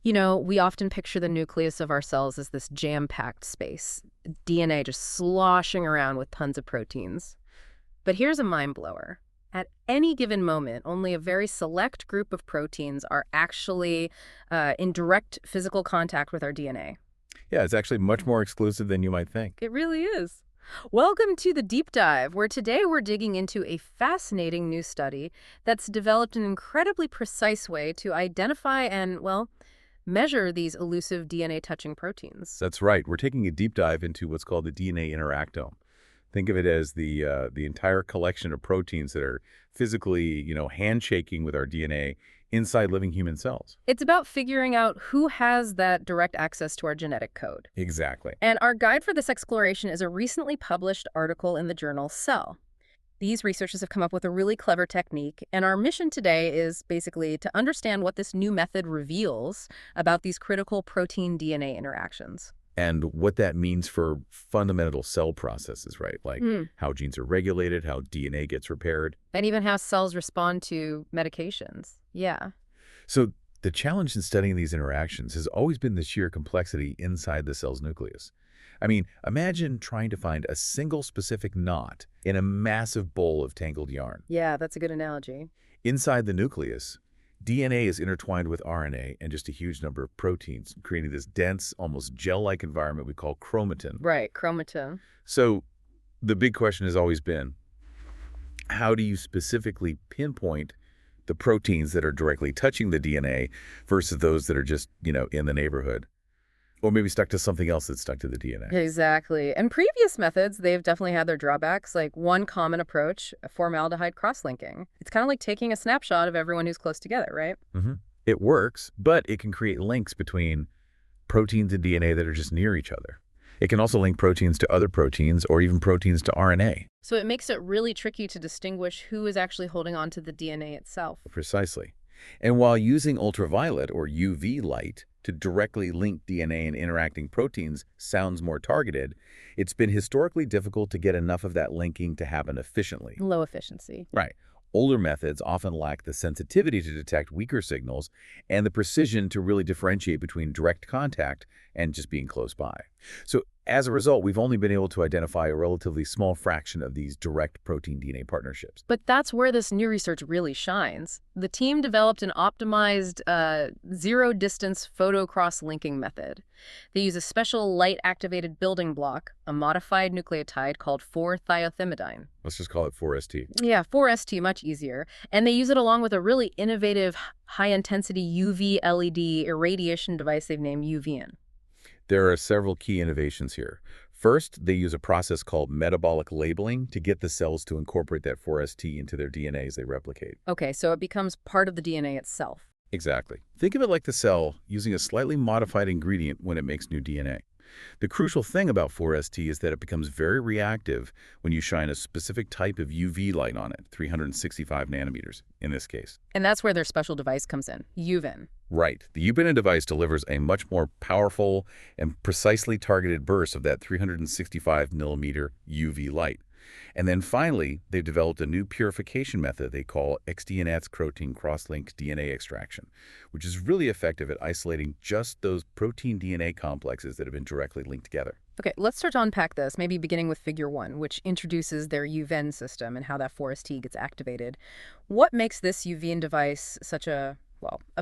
You know, we often picture the nucleus of our cells as this jam-packed space, DNA just sloshing around with tons of proteins. But here's a mind blower. At any given moment, only a very select group of proteins are actually in direct physical contact with our DNA. Yeah, it's actually much more exclusive than you might think. It really is. Welcome to the Deep Dive, where today we're digging into a fascinating new study that's developed an incredibly precise way to identify and, well, measure these elusive DNA-touching proteins. That's right. We're taking a deep dive into what's called the DNA interactome. Think of it as the entire collection of proteins that are physically, handshaking with our DNA inside living human cells. It's about figuring out who has that direct access to our genetic code. Exactly. And our guide for this exploration is a recently published article in the journal Cell. These researchers have come up with a really clever technique, and our mission today is basically to understand what this new method reveals about these critical protein-DNA interactions. And what that means for fundamental cell processes, right? Like how genes are regulated, how DNA gets repaired. And even how cells respond to medications. Yeah. So the challenge in studying these interactions has always been the sheer complexity inside the cell's nucleus. I mean, imagine trying to find a single specific knot in a massive bowl of tangled yarn. Yeah, that's a good analogy. Inside the nucleus, DNA is intertwined with RNA and just a huge number of proteins, creating this dense, almost gel-like environment we call chromatin. Right, chromatin. So the big question has always been, how do you specifically pinpoint the proteins that are directly touching the DNA versus those that are just, in the neighborhood? Or maybe stuck to something else that's stuck to the DNA. Exactly. And previous methods, they've definitely had their drawbacks, like one common approach, formaldehyde cross-linking. It's kind of like taking a snapshot of everyone who's close together, right? It works, but it can create links between proteins and DNA that are just near each other. It can also link proteins to other proteins or even proteins to RNA. So it makes it really tricky to distinguish who is actually holding on to the DNA itself. Precisely. And while using ultraviolet or UV light to directly link DNA and interacting proteins sounds more targeted, it's been historically difficult to get enough of that linking to happen efficiently. Low efficiency. Right. Older methods often lack the sensitivity to detect weaker signals and the precision to really differentiate between direct contact and just being close by. So as a result, we've only been able to identify a relatively small fraction of these direct protein-DNA partnerships. But that's where this new research really shines. The team developed an optimized zero-distance photo-cross-linking method. They use a special light-activated building block, a modified nucleotide called 4-thiothymidine. Let's just call it 4ST. Yeah, 4ST, much easier. And they use it along with a really innovative high-intensity UV LED irradiation device they've named UVEN. There are several key innovations here. First, they use a process called metabolic labeling to get the cells to incorporate that 4ST into their DNA as they replicate. Okay, so it becomes part of the DNA itself. Exactly. Think of it like the cell using a slightly modified ingredient when it makes new DNA. The crucial thing about 4ST is that it becomes very reactive when you shine a specific type of UV light on it, 365 nanometers in this case. And that's where their special device comes in, UVEN. Right. The UVEN device delivers a much more powerful and precisely targeted burst of that 365 millimeter UV light. And then finally, they've developed a new purification method they call XDNAX protein crosslink DNA extraction, which is really effective at isolating just those protein DNA complexes that have been directly linked together. Okay, let's start to unpack this, maybe beginning with figure 1, which introduces their UVEN system and how that 4ST gets activated. What makes this UVEN device such a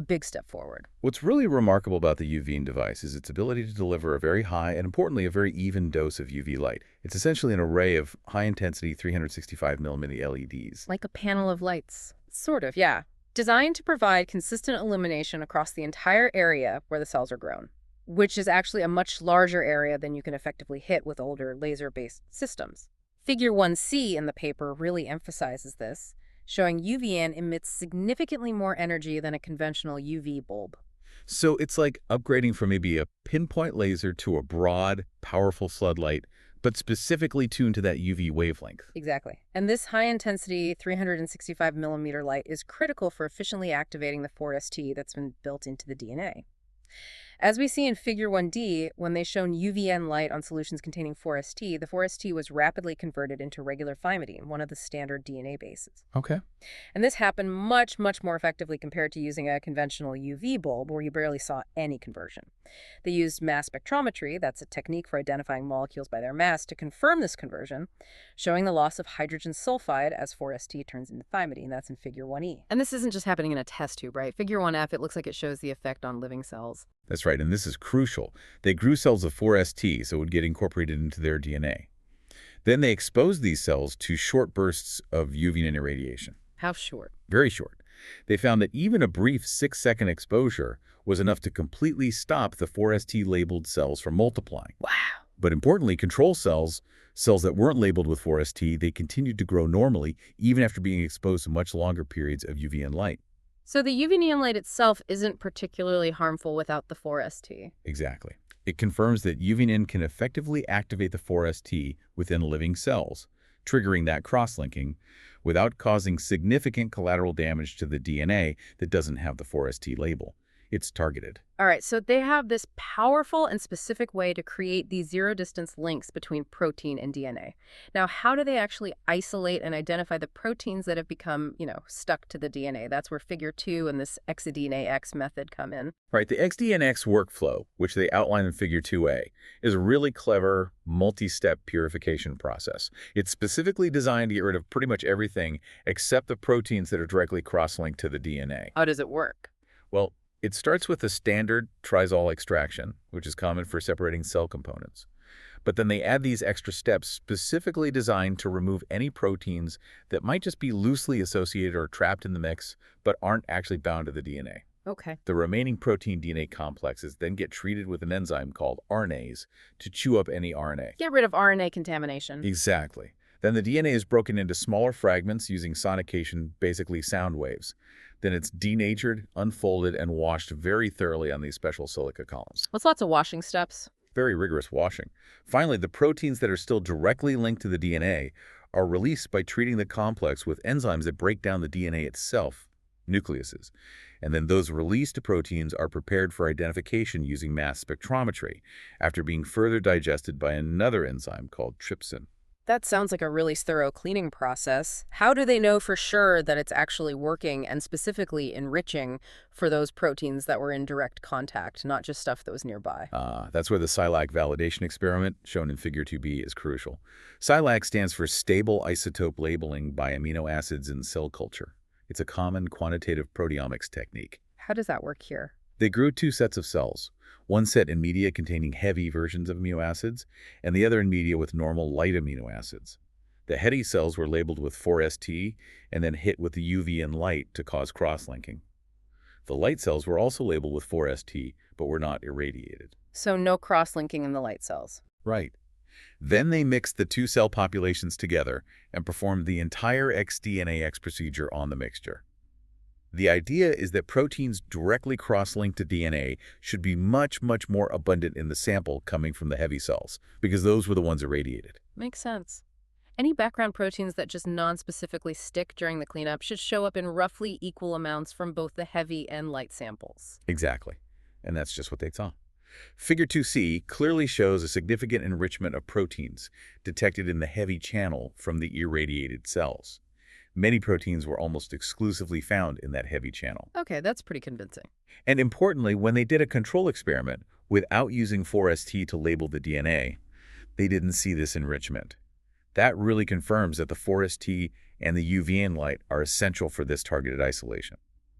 big step forward? What's really remarkable about the UVEN device is its ability to deliver a very high and, importantly, a very even dose of UV light. It's essentially an array of high-intensity 365 millimeter LEDs. Like a panel of lights. Sort of, yeah. Designed to provide consistent illumination across the entire area where the cells are grown, which is actually a much larger area than you can effectively hit with older laser-based systems. Figure 1C in the paper really emphasizes this, showing UVN emits significantly more energy than a conventional UV bulb. So it's like upgrading from maybe a pinpoint laser to a broad, powerful floodlight, but specifically tuned to that UV wavelength. Exactly. And this high-intensity 365 millimeter light is critical for efficiently activating the 4ST that's been built into the DNA. As we see in Figure 1D, when they shone UVN light on solutions containing 4ST, the 4ST was rapidly converted into regular thymidine, one of the standard DNA bases. Okay. And this happened much, much more effectively compared to using a conventional UV bulb, where you barely saw any conversion. They used mass spectrometry, that's a technique for identifying molecules by their mass, to confirm this conversion, showing the loss of hydrogen sulfide as 4ST turns into thymidine. That's in Figure 1E. And this isn't just happening in a test tube, right? Figure 1F, it looks like it shows the effect on living cells. That's right, and this is crucial. They grew cells of 4ST so it would get incorporated into their DNA. Then they exposed these cells to short bursts of UVEN irradiation. How short? Very short. They found that even a brief 6-second exposure was enough to completely stop the 4ST-labeled cells from multiplying. Wow. But importantly, control cells, cells that weren't labeled with 4ST, they continued to grow normally even after being exposed to much longer periods of UVN light. So the UVN light itself isn't particularly harmful without the 4ST. Exactly. It confirms that UVN can effectively activate the 4ST within living cells, triggering that cross-linking without causing significant collateral damage to the DNA that doesn't have the 4ST label. It's targeted. All right, so they have this powerful and specific way to create these zero-distance links between protein and DNA. Now, how do they actually isolate and identify the proteins that have become, stuck to the DNA? That's where Figure 2 and this XDNAX method come in. Right, the XDNAX workflow, which they outline in Figure 2A, is a really clever multi-step purification process. It's specifically designed to get rid of pretty much everything except the proteins that are directly cross-linked to the DNA. How does it work? Well, it starts with a standard trizol extraction, which is common for separating cell components. But then they add these extra steps specifically designed to remove any proteins that might just be loosely associated or trapped in the mix, but aren't actually bound to the DNA. Okay. The remaining protein-DNA complexes then get treated with an enzyme called RNase to chew up any RNA. Get rid of RNA contamination. Exactly. Then the DNA is broken into smaller fragments using sonication, basically sound waves. Then it's denatured, unfolded, and washed very thoroughly on these special silica columns. That's lots of washing steps. Very rigorous washing. Finally, the proteins that are still directly linked to the DNA are released by treating the complex with enzymes that break down the DNA itself, nucleuses. And then those released proteins are prepared for identification using mass spectrometry after being further digested by another enzyme called trypsin. That sounds like a really thorough cleaning process. How do they know for sure that it's actually working and specifically enriching for those proteins that were in direct contact, not just stuff that was nearby? That's where the SILAC validation experiment, shown in Figure 2B, is crucial. SILAC stands for Stable Isotope Labeling by Amino Acids in Cell Culture. It's a common quantitative proteomics technique. How does that work here? They grew 2 sets of cells, one set in media containing heavy versions of amino acids, and the other in media with normal light amino acids. The heavy cells were labeled with 4ST and then hit with the UVN light to cause cross-linking. The light cells were also labeled with 4ST, but were not irradiated. So no cross-linking in the light cells. Right. Then they mixed the 2 cell populations together and performed the entire XDNAX procedure on the mixture. The idea is that proteins directly cross-linked to DNA should be much, much more abundant in the sample coming from the heavy cells, because those were the ones irradiated. Makes sense. Any background proteins that just non-specifically stick during the cleanup should show up in roughly equal amounts from both the heavy and light samples. Exactly. And that's just what they saw. Figure 2C clearly shows a significant enrichment of proteins detected in the heavy channel from the irradiated cells. Many proteins were almost exclusively found in that heavy channel. Okay, that's pretty convincing. And importantly, when they did a control experiment without using 4ST to label the DNA, they didn't see this enrichment. That really confirms that the 4ST and the UVN light are essential for this targeted isolation.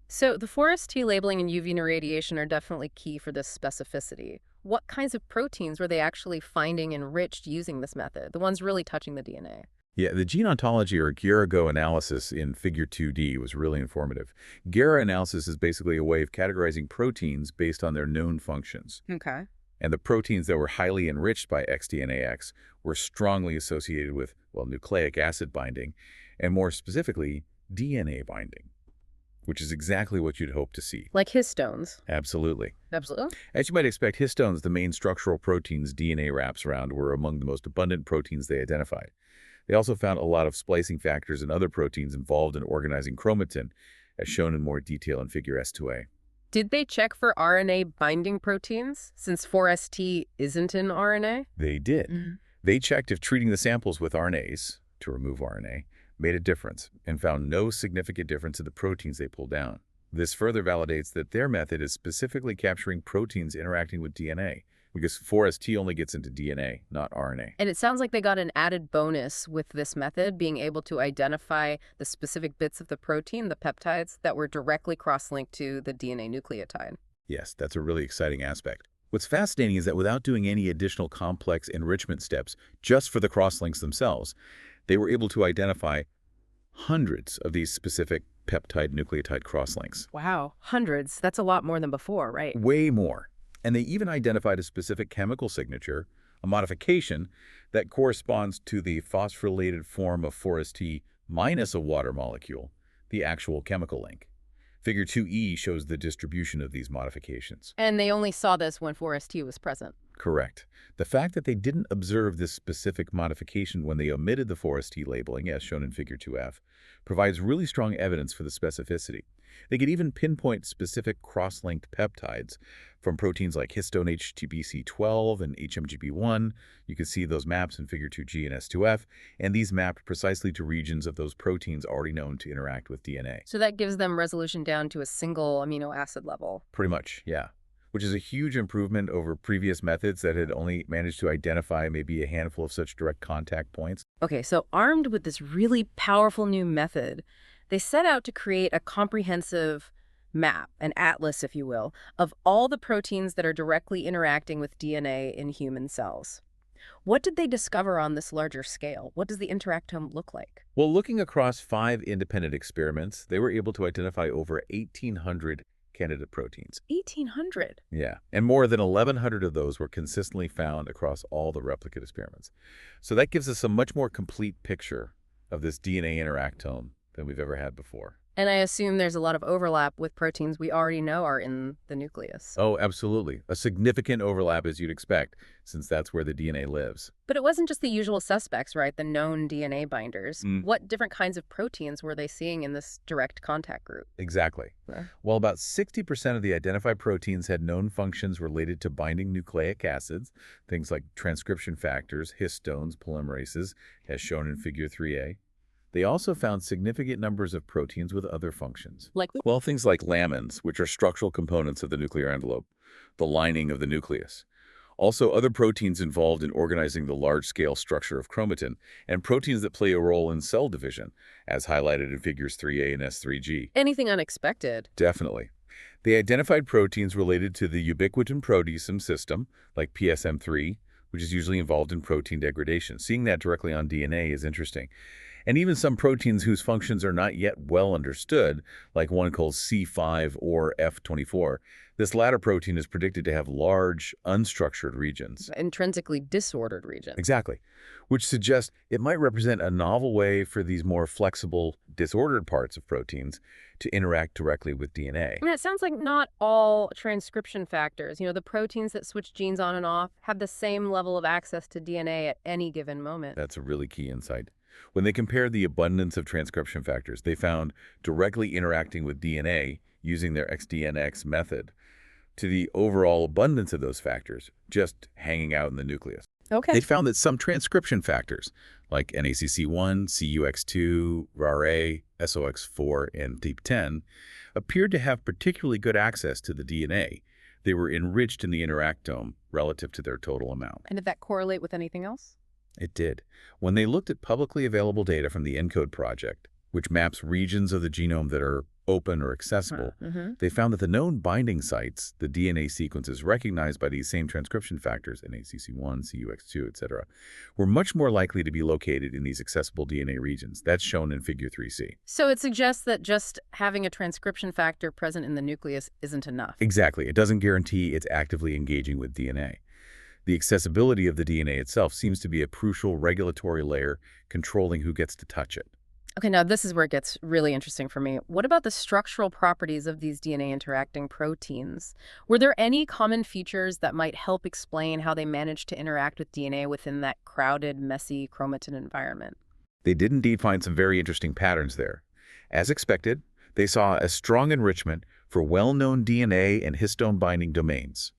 So the 4ST labeling and UV irradiation are definitely key for this specificity. What kinds of proteins were they actually finding enriched using this method, the ones really touching the DNA? Yeah, the gene ontology or GERA-GO analysis in Figure 2D was really informative. GERA analysis is basically a way of categorizing proteins based on their known functions. Okay. And the proteins that were highly enriched by XDNAX were strongly associated with, well, nucleic acid binding, and more specifically, DNA binding, which is exactly what you'd hope to see. Like histones? Absolutely. Absolutely. As you might expect, histones, the main structural proteins DNA wraps around, were among the most abundant proteins they identified. They also found a lot of splicing factors and other proteins involved in organizing chromatin, as shown in more detail in Figure S2A. Did they check for RNA binding proteins, since 4ST isn't in RNA? They did. Mhm. They checked if treating the samples with RNAs, to remove RNA, made a difference, and found no significant difference in the proteins they pulled down. This further validates that their method is specifically capturing proteins interacting with DNA, because 4ST only gets into DNA, not RNA. And it sounds like they got an added bonus with this method, being able to identify the specific bits of the protein, the peptides, that were directly cross-linked to the DNA nucleotide. Yes, that's a really exciting aspect. What's fascinating is that without doing any additional complex enrichment steps, just for the crosslinks themselves, they were able to identify hundreds of these specific peptide-nucleotide crosslinks. Wow, hundreds. That's a lot more than before, right? Way more. And they even identified a specific chemical signature, a modification, that corresponds to the phosphorylated form of 4ST minus a water molecule, the actual chemical link. Figure 2e shows the distribution of these modifications. And they only saw this when 4ST was present. Correct. The fact that they didn't observe this specific modification when they omitted the 4ST labeling, as shown in Figure 2f, provides really strong evidence for the specificity. They could even pinpoint specific cross-linked peptides from proteins like histone HTBC12 and HMGB1. You can see those maps in Figure 2g and S2f, and these mapped precisely to regions of those proteins already known to interact with DNA. So that gives them resolution down to a single amino acid level. Pretty much, yeah. Which is a huge improvement over previous methods that had only managed to identify maybe a handful of such direct contact points. Okay, so armed with this really powerful new method, they set out to create a comprehensive map, an atlas, if you will, of all the proteins that are directly interacting with DNA in human cells. What did they discover on this larger scale? What does the interactome look like? Well, looking across 5 independent experiments, they were able to identify over 1,800 candidate proteins. 1,800? Yeah, and more than 1,100 of those were consistently found across all the replicate experiments. So that gives us a much more complete picture of this DNA interactome than we've ever had before. And I assume there's a lot of overlap with proteins we already know are in the nucleus. Oh, absolutely. A significant overlap, as you'd expect, since that's where the DNA lives. But it wasn't just the usual suspects, right? The known DNA binders. Mm. What different kinds of proteins were they seeing in this direct contact group? Exactly. Yeah. While about 60% of the identified proteins had known functions related to binding nucleic acids, things like transcription factors, histones, polymerases, as shown in Figure 3a, they also found significant numbers of proteins with other functions. Like? Well, things like lamins, which are structural components of the nuclear envelope, the lining of the nucleus. Also, other proteins involved in organizing the large-scale structure of chromatin, and proteins that play a role in cell division, as highlighted in Figures 3a and S3g. Anything unexpected? Definitely. They identified proteins related to the ubiquitin proteasome system, like PSM3, which is usually involved in protein degradation. Seeing that directly on DNA is interesting. And even some proteins whose functions are not yet well understood, like one called C5 or F24. This latter protein is predicted to have large, unstructured regions. Intrinsically disordered regions. Exactly, which suggests it might represent a novel way for these more flexible, disordered parts of proteins to interact directly with DNA. I mean, it sounds like not all transcription factors, the proteins that switch genes on and off, have the same level of access to DNA at any given moment. That's a really key insight. When they compared the abundance of transcription factors, they found directly interacting with DNA using their XDNAX method to the overall abundance of those factors just hanging out in the nucleus. Okay. They found that some transcription factors, like NACC1, CUX2, RARA, SOX4, and DEEP10, appeared to have particularly good access to the DNA. They were enriched in the interactome relative to their total amount. And did that correlate with anything else? It did. When they looked at publicly available data from the ENCODE project, which maps regions of the genome that are open or accessible, they found that the known binding sites, the DNA sequences recognized by these same transcription factors, NACC1, CUX2, etc., were much more likely to be located in these accessible DNA regions. That's shown in Figure 3c. So it suggests that just having a transcription factor present in the nucleus isn't enough. Exactly. It doesn't guarantee it's actively engaging with DNA. The accessibility of the DNA itself seems to be a crucial regulatory layer controlling who gets to touch it. Okay, now this is where it gets really interesting for me. What about the structural properties of these DNA-interacting proteins? Were there any common features that might help explain how they managed to interact with DNA within that crowded, messy chromatin environment? They did indeed find some very interesting patterns there. As expected, they saw a strong enrichment for well-known DNA and histone-binding domains.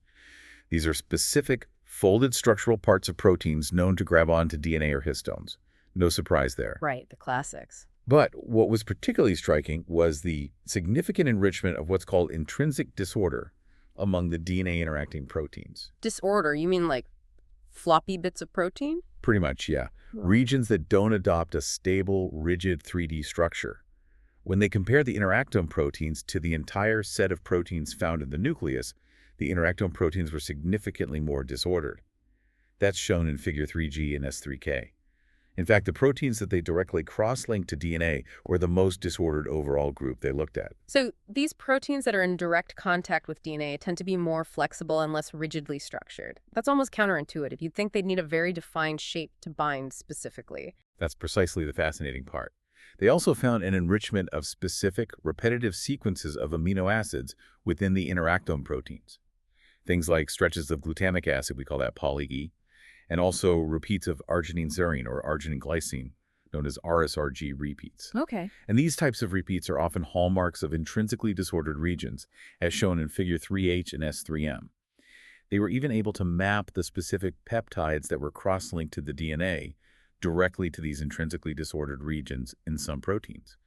These are specific, folded structural parts of proteins known to grab onto DNA or histones. No surprise there. Right, the classics. But what was particularly striking was the significant enrichment of what's called intrinsic disorder among the DNA-interacting proteins. Disorder, you mean like floppy bits of protein? Pretty much, yeah. Regions that don't adopt a stable, rigid 3D structure. When they compared the interactome proteins to the entire set of proteins found in the nucleus, the interactome proteins were significantly more disordered. That's shown in figure 3G and S3K. In fact, the proteins that they directly cross-linked to DNA were the most disordered overall group they looked at. So these proteins that are in direct contact with DNA tend to be more flexible and less rigidly structured. That's almost counterintuitive. You'd think they'd need a very defined shape to bind specifically. That's precisely the fascinating part. They also found an enrichment of specific, repetitive sequences of amino acids within the interactome proteins. Things like stretches of glutamic acid, we call that poly-E, and also repeats of arginine-serine or arginine-glycine, known as RSRG repeats. Okay. And these types of repeats are often hallmarks of intrinsically disordered regions, as shown in figure 3H and S3M. They were even able to map the specific peptides that were cross-linked to the DNA directly to these intrinsically disordered regions in some proteins.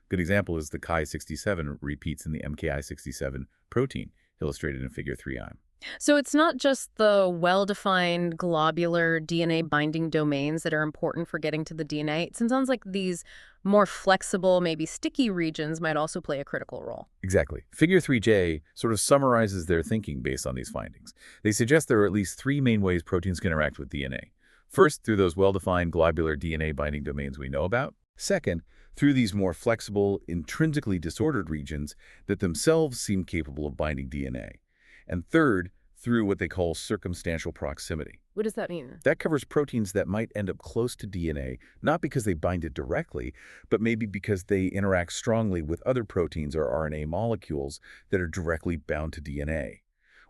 A good example is the Ki67 repeats in the MKI67 protein, illustrated in figure 3I. So it's not just the well-defined globular DNA binding domains that are important for getting to the DNA. It sounds like these more flexible, maybe sticky regions might also play a critical role. Exactly. Figure 3J sort of summarizes their thinking based on these findings. They suggest there are at least three main ways proteins can interact with DNA. First, through those well-defined globular DNA binding domains we know about. Second, through these more flexible, intrinsically disordered regions that themselves seem capable of binding DNA. And third, through what they call circumstantial proximity. What does that mean? That covers proteins that might end up close to DNA, not because they bind it directly, but maybe because they interact strongly with other proteins or RNA molecules that are directly bound to DNA.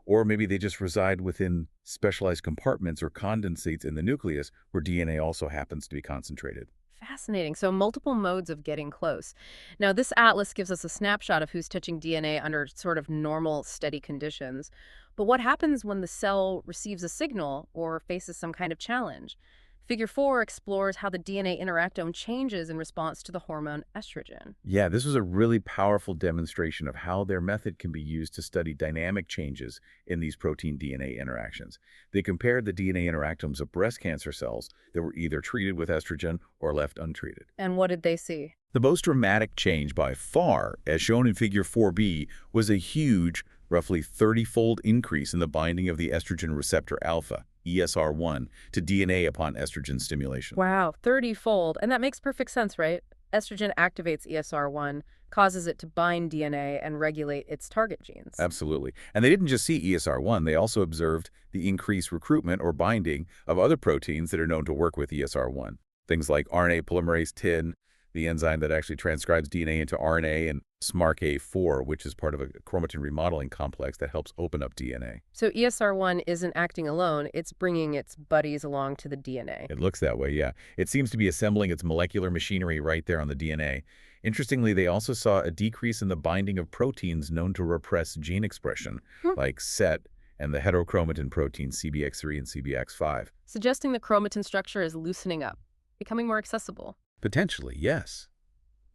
Or maybe they just reside within specialized compartments or condensates in the nucleus where DNA also happens to be concentrated. Fascinating. So multiple modes of getting close. Now, this atlas gives us a snapshot of who's touching DNA under sort of normal, steady conditions. But what happens when the cell receives a signal or faces some kind of challenge? Figure 4 explores how the DNA interactome changes in response to the hormone estrogen. Yeah, this was a really powerful demonstration of how their method can be used to study dynamic changes in these protein-DNA interactions. They compared the DNA interactomes of breast cancer cells that were either treated with estrogen or left untreated. And what did they see? The most dramatic change by far, as shown in figure 4B, was a huge, roughly 30-fold increase in the binding of the estrogen receptor alpha, ESR1, to DNA upon estrogen stimulation. Wow, 30-fold. And that makes perfect sense, right? Estrogen activates ESR1, causes it to bind DNA and regulate its target genes. Absolutely. And they didn't just see ESR1, they also observed the increased recruitment or binding of other proteins that are known to work with ESR1. Things like RNA polymerase TIN, the enzyme that actually transcribes DNA into RNA, and SMARCA4, which is part of a chromatin remodeling complex that helps open up DNA. So ESR1 isn't acting alone, it's bringing its buddies along to the DNA. It looks that way, yeah. It seems to be assembling its molecular machinery right there on the DNA. Interestingly, they also saw a decrease in the binding of proteins known to repress gene expression, like SET and the heterochromatin proteins CBX3 and CBX5. Suggesting the chromatin structure is loosening up, becoming more accessible. Potentially, yes.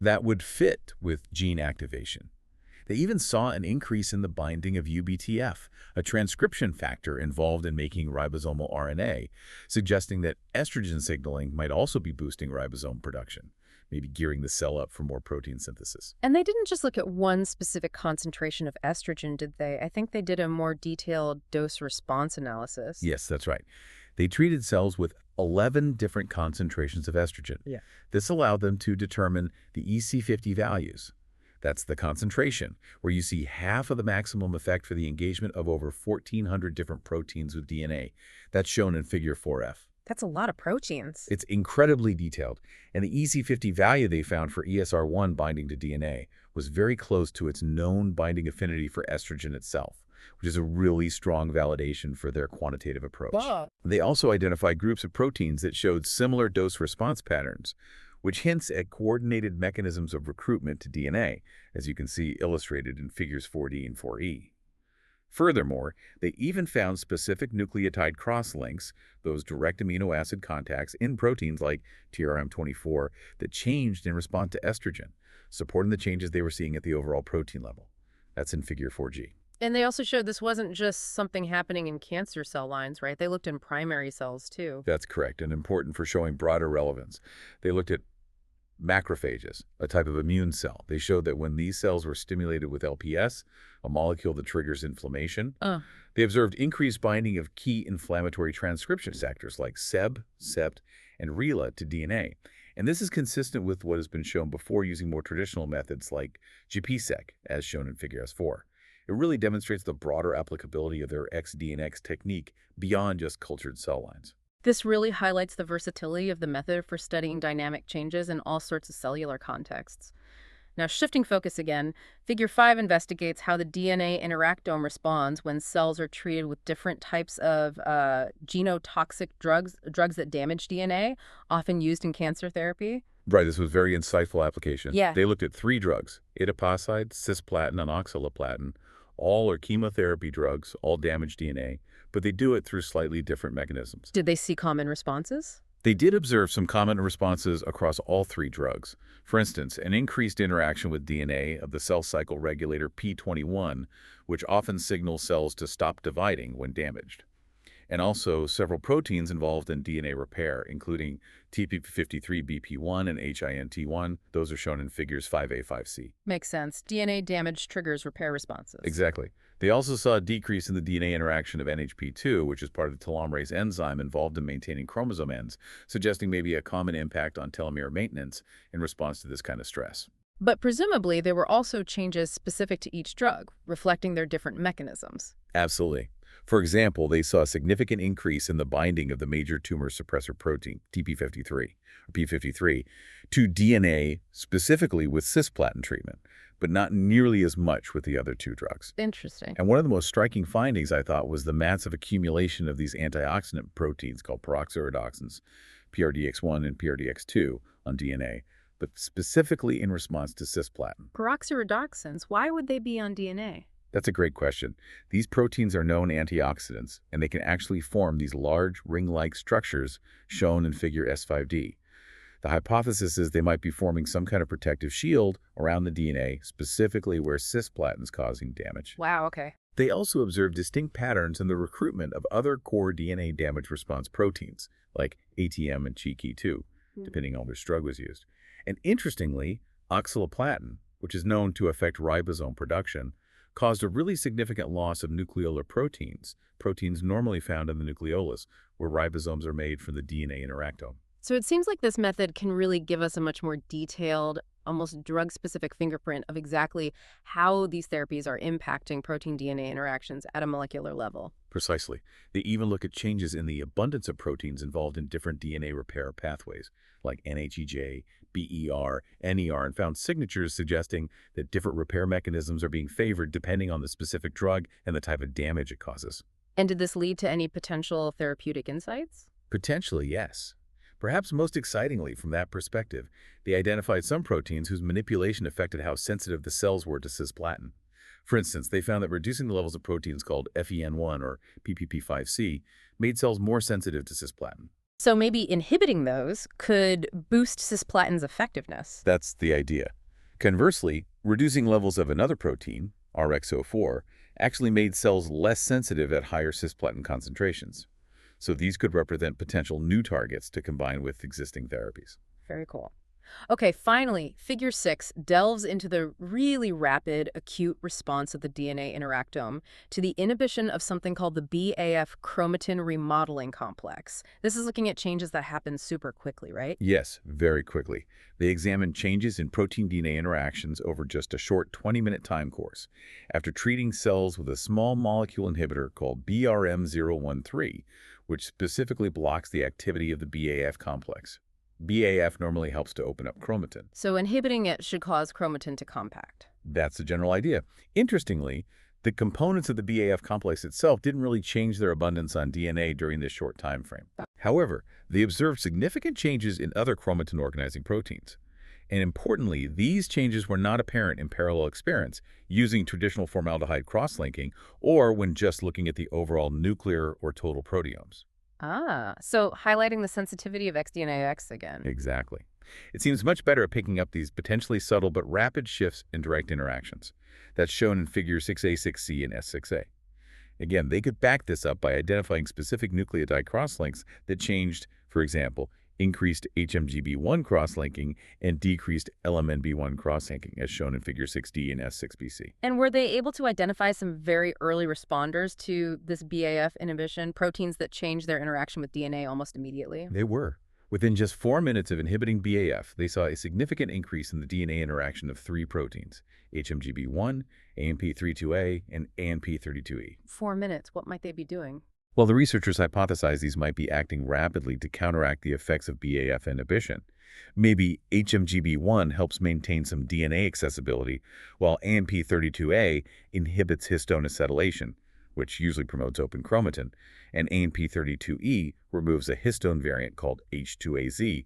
That would fit with gene activation. They even saw an increase in the binding of UBTF, a transcription factor involved in making ribosomal RNA, suggesting that estrogen signaling might also be boosting ribosome production, maybe gearing the cell up for more protein synthesis. And they didn't just look at one specific concentration of estrogen, did they? I think they did a more detailed dose-response analysis. Yes, that's right. They treated cells with 11 different concentrations of estrogen. Yeah. This allowed them to determine the EC50 values. That's the concentration, where you see half of the maximum effect for the engagement of over 1,400 different proteins with DNA. That's shown in figure 4F. That's a lot of proteins. It's incredibly detailed, and the EC50 value they found for ESR1 binding to DNA was very close to its known binding affinity for estrogen itself, which is a really strong validation for their quantitative approach. Wow. They also identified groups of proteins that showed similar dose-response patterns, which hints at coordinated mechanisms of recruitment to DNA, as you can see illustrated in figures 4D and 4E. Furthermore, they even found specific nucleotide crosslinks, those direct amino acid contacts in proteins like TRM24 that changed in response to estrogen, supporting the changes they were seeing at the overall protein level. That's in figure 4G. And they also showed this wasn't just something happening in cancer cell lines, right? They looked in primary cells, too. That's correct, and important for showing broader relevance. They looked at macrophages, a type of immune cell. They showed that when these cells were stimulated with LPS, a molecule that triggers inflammation, they observed increased binding of key inflammatory transcription factors like SEB, SEPT, and RELA to DNA. And this is consistent with what has been shown before using more traditional methods like GPSEC, as shown in figure S4. It really demonstrates the broader applicability of their XDNAX technique beyond just cultured cell lines. This really highlights the versatility of the method for studying dynamic changes in all sorts of cellular contexts. Now, shifting focus again, Figure 5 investigates how the DNA interactome responds when cells are treated with different types of genotoxic drugs that damage DNA, often used in cancer therapy. Right, this was very insightful application. Yeah. They looked at 3 drugs, adiposide, cisplatin, and oxaliplatin. All are chemotherapy drugs, all damage DNA, but they do it through slightly different mechanisms. Did they see common responses? They did observe some common responses across all 3 drugs. For instance, an increased interaction with DNA of the cell cycle regulator P21, which often signals cells to stop dividing when damaged. And also several proteins involved in DNA repair, including TP53BP1 and HINT1. Those are shown in figures 5A, 5C. Makes sense. DNA damage triggers repair responses. Exactly. They also saw a decrease in the DNA interaction of NHP2, which is part of the telomerase enzyme involved in maintaining chromosome ends, suggesting maybe a common impact on telomere maintenance in response to this kind of stress. But presumably, there were also changes specific to each drug, reflecting their different mechanisms. Absolutely. For example, they saw a significant increase in the binding of the major tumor suppressor protein, P53, to DNA, specifically with cisplatin treatment, but not nearly as much with the other 2 drugs. Interesting. And one of the most striking findings, I thought, was the massive accumulation of these antioxidant proteins called peroxyredoxins, PRDX1 and PRDX2, on DNA, but specifically in response to cisplatin. Peroxyredoxins, why would they be on DNA? That's a great question. These proteins are known antioxidants, and they can actually form these large ring-like structures shown in figure S5D. The hypothesis is they might be forming some kind of protective shield around the DNA, specifically where cisplatin is causing damage. Wow, okay. They also observed distinct patterns in the recruitment of other core DNA damage response proteins, like ATM and Chi-Ki2, depending on which drug was used. And interestingly, oxaliplatin, which is known to affect ribosome production, caused a really significant loss of nucleolar proteins normally found in the nucleolus, where ribosomes are made from the DNA interactome. So it seems like this method can really give us a much more detailed, almost drug-specific fingerprint of exactly how these therapies are impacting protein-DNA interactions at a molecular level. Precisely. They even look at changes in the abundance of proteins involved in different DNA repair pathways, like NHEJ, BER, NER, and found signatures suggesting that different repair mechanisms are being favored depending on the specific drug and the type of damage it causes. And did this lead to any potential therapeutic insights? Potentially, yes. Perhaps most excitingly from that perspective, they identified some proteins whose manipulation affected how sensitive the cells were to cisplatin. For instance, they found that reducing the levels of proteins called FEN1 or PPP5C made cells more sensitive to cisplatin. So maybe inhibiting those could boost cisplatin's effectiveness. That's the idea. Conversely, reducing levels of another protein, RXO4, actually made cells less sensitive at higher cisplatin concentrations. So these could represent potential new targets to combine with existing therapies. Very cool. Okay, finally, Figure 6 delves into the really rapid, acute response of the DNA interactome to the inhibition of something called the BAF chromatin remodeling complex. This is looking at changes that happen super quickly, right? Yes, very quickly. They examined changes in protein-DNA interactions over just a short 20-minute time course after treating cells with a small molecule inhibitor called BRM013, which specifically blocks the activity of the BAF complex. BAF normally helps to open up chromatin. So inhibiting it should cause chromatin to compact. That's the general idea. Interestingly, The components of the BAF complex itself didn't really change their abundance on DNA during this short time frame. However, they observed significant changes in other chromatin-organizing proteins. And importantly, these changes were not apparent in parallel experiments using traditional formaldehyde cross-linking or when just looking at the overall nuclear or total proteomes. Ah, so highlighting the sensitivity of XDNAX again. Exactly. It seems much better at picking up these potentially subtle but rapid shifts in direct interactions. That's shown in figure 6A, 6C, and S6A. Again, they could back this up by identifying specific nucleotide crosslinks that changed, for example, increased HMGB1 crosslinking and decreased LMNB1 crosslinking, as shown in figure 6D and S6BC. And were they able to identify some very early responders to this BAF inhibition, proteins that change their interaction with DNA almost immediately? They were. Within just 4 minutes of inhibiting BAF, they saw a significant increase in the DNA interaction of 3 proteins, HMGB1, AMP32A, and AMP32E. 4 minutes, what might they be doing? Well, the researchers hypothesized these might be acting rapidly to counteract the effects of BAF inhibition. Maybe HMGB1 helps maintain some DNA accessibility, while AMP32A inhibits histone acetylation, which usually promotes open chromatin, and AMP32E removes a histone variant called H2AZ,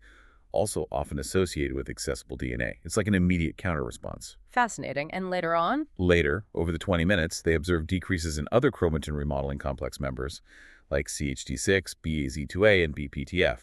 also often associated with accessible DNA. It's like an immediate counter-response. Fascinating. And later on? Later, over the 20 minutes, they observed decreases in other chromatin remodeling complex members, like CHD6, BAZ2A, and BPTF,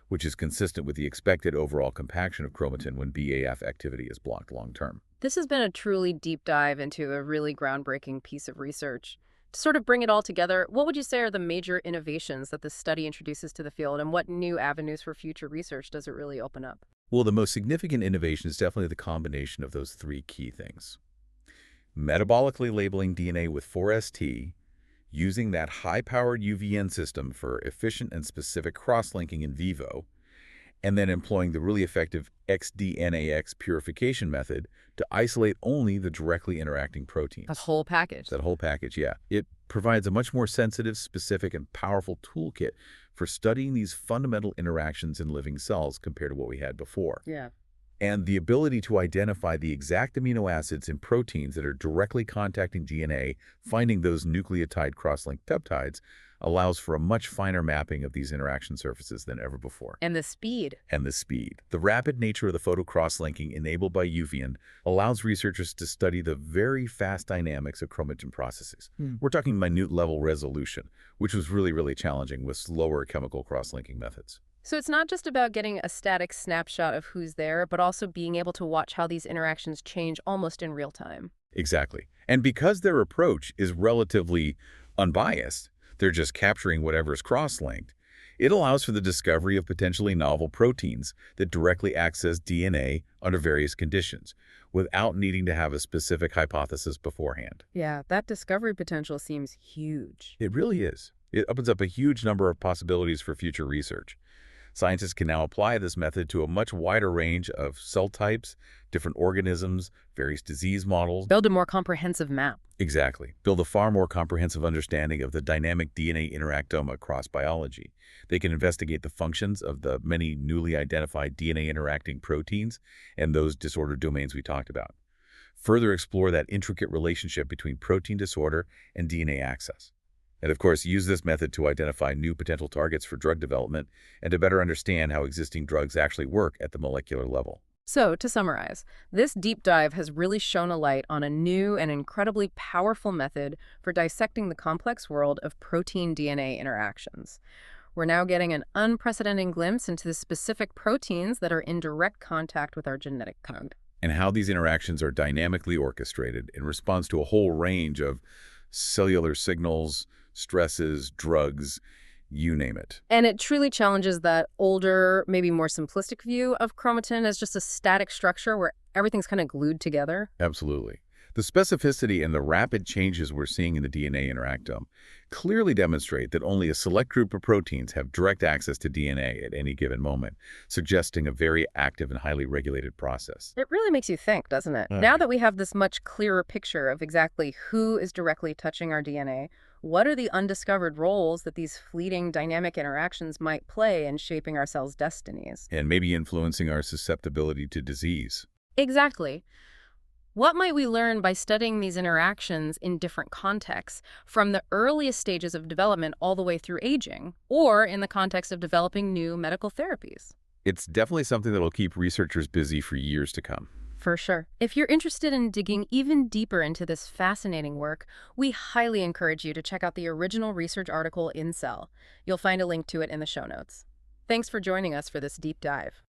which is consistent with the expected overall compaction of chromatin when BAF activity is blocked long-term. This has been a truly deep dive into a really groundbreaking piece of research. To sort of bring it all together, what would you say are the major innovations that this study introduces to the field, and what new avenues for future research does it really open up? Well, the most significant innovation is definitely the combination of those 3 key things. Metabolically labeling DNA with 4ST, using that high-powered UVEN system for efficient and specific cross-linking in vivo, and then employing the really effective XDNAX purification method to isolate only the directly interacting proteins. That whole package. That whole package, yeah. It provides a much more sensitive, specific, and powerful toolkit for studying these fundamental interactions in living cells compared to what we had before. Yeah. And the ability to identify the exact amino acids in proteins that are directly contacting DNA, finding those nucleotide cross-linked peptides, allows for a much finer mapping of these interaction surfaces than ever before. And the speed. And the speed. The rapid nature of the photo cross-linking enabled by UVEN allows researchers to study the very fast dynamics of chromatin processes. We're talking minute level resolution, which was really, really challenging with slower chemical cross-linking methods. So it's not just about getting a static snapshot of who's there, but also being able to watch how these interactions change almost in real time. Exactly. And because their approach is relatively unbiased, they're just capturing whatever's cross-linked, it allows for the discovery of potentially novel proteins that directly access DNA under various conditions without needing to have a specific hypothesis beforehand. Yeah, that discovery potential seems huge. It really is. It opens up a huge number of possibilities for future research. Scientists can now apply this method to a much wider range of cell types, different organisms, various disease models. Build a more comprehensive map. Exactly. Build a far more comprehensive understanding of the dynamic DNA interactome across biology. They can investigate the functions of the many newly identified DNA interacting proteins and those disorder domains we talked about. Further explore that intricate relationship between protein disorder and DNA access. And of course, use this method to identify new potential targets for drug development and to better understand how existing drugs actually work at the molecular level. So, to summarize, this deep dive has really shone a light on a new and incredibly powerful method for dissecting the complex world of protein-DNA interactions. We're now getting an unprecedented glimpse into the specific proteins that are in direct contact with our genetic code. And how these interactions are dynamically orchestrated in response to a whole range of cellular signals, stresses, drugs, you name it. And it truly challenges that older, maybe more simplistic view of chromatin as just a static structure where everything's kind of glued together. Absolutely. The specificity and the rapid changes we're seeing in the DNA interactome clearly demonstrate that only a select group of proteins have direct access to DNA at any given moment, suggesting a very active and highly regulated process. It really makes you think, doesn't it? Now that we have this much clearer picture of exactly who is directly touching our DNA, what are the undiscovered roles that these fleeting dynamic interactions might play in shaping our cells' destinies? And maybe influencing our susceptibility to disease. Exactly. What might we learn by studying these interactions in different contexts, from the earliest stages of development all the way through aging, or in the context of developing new medical therapies? It's definitely something that will keep researchers busy for years to come. For sure. If you're interested in digging even deeper into this fascinating work, we highly encourage you to check out the original research article in Cell. You'll find a link to it in the show notes. Thanks for joining us for this deep dive.